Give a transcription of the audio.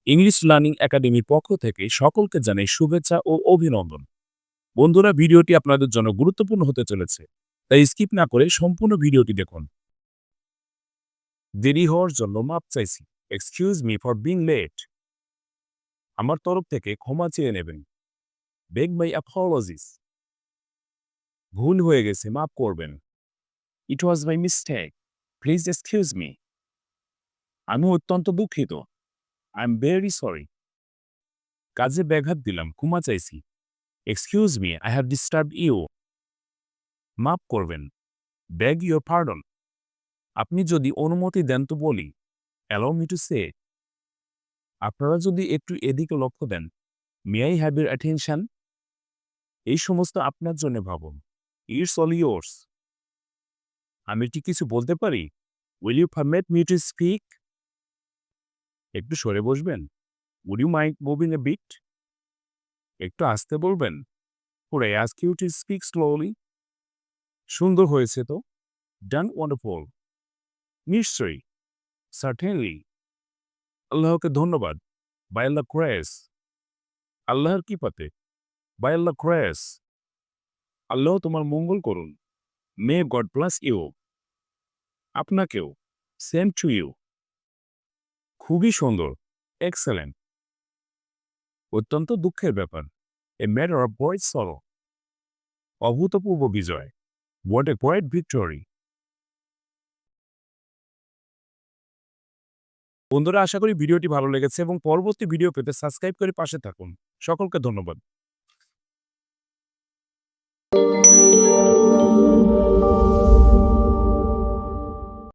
English learning একাডেমির পক্ষ থেকে সকলকে জানাই শুভেচ্ছা ও অভিনন্দন। বন্ধুরা, ভিডিওটি আপনাদের জন্য গুরুত্বপূর্ণ হতে চলেছে, তাই স্কিপ না করে সম্পূর্ণ ভিডিওটি দেখুন। দেরি হওয়ার জন্য মাপ চাইছি। Excuse me for being late. আমার তরফ থেকে ক্ষমা চেয়ে নেবেন। Beg my apologies. ভুল হয়ে গেছে, মাফ করবেন। It was my mistake. Please excuse me. আমি অত্যন্ত দুঃখিত। I am very sorry. কাজে ব্যাঘাত দিলাম, ক্ষমা চাইছি। Excuse me, I have disturbed you. মাফ করবেন। Beg your pardon. আপনি যদি অনুমতি দেন তো বলি। Allow me to say. আপনারা যদি একটু এদিকে লক্ষ্য দেন। May I have your attention. এই সমস্ত আপনার জন্য ভাবুন। It's all yours. আমি কি কিছু বলতে পারি? Will you permit me to speak? একটু সরে বসবেন? Would you mind moving a bit? একটু আসতে বলবেন? Could I ask you to speak slowly? সুন্দর হয়েছে তো। Done wonderful. নিশ্চয়ই। সার্টেনলি। আল্লাহকে ধন্যবাদ। By Allah grace. আল্লাহর কৃপাতে। By Allah grace. আল্লাহ তোমার মঙ্গল করুন। May God bless you. আপনাকেও। Same to you. খুবই সুন্দর। এক্সেলেন্ট। অত্যন্ত দুঃখের ব্যাপার। A matter of great sorrow. অভূতপূর্ব বিজয়। What a great victory. বন্ধুরা, আশা করি ভিডিওটি ভালো লেগেছে এবং পরবর্তী ভিডিও পেতে সাবস্ক্রাইব করে পাশে থাকুন। সকলকে ধন্যবাদ।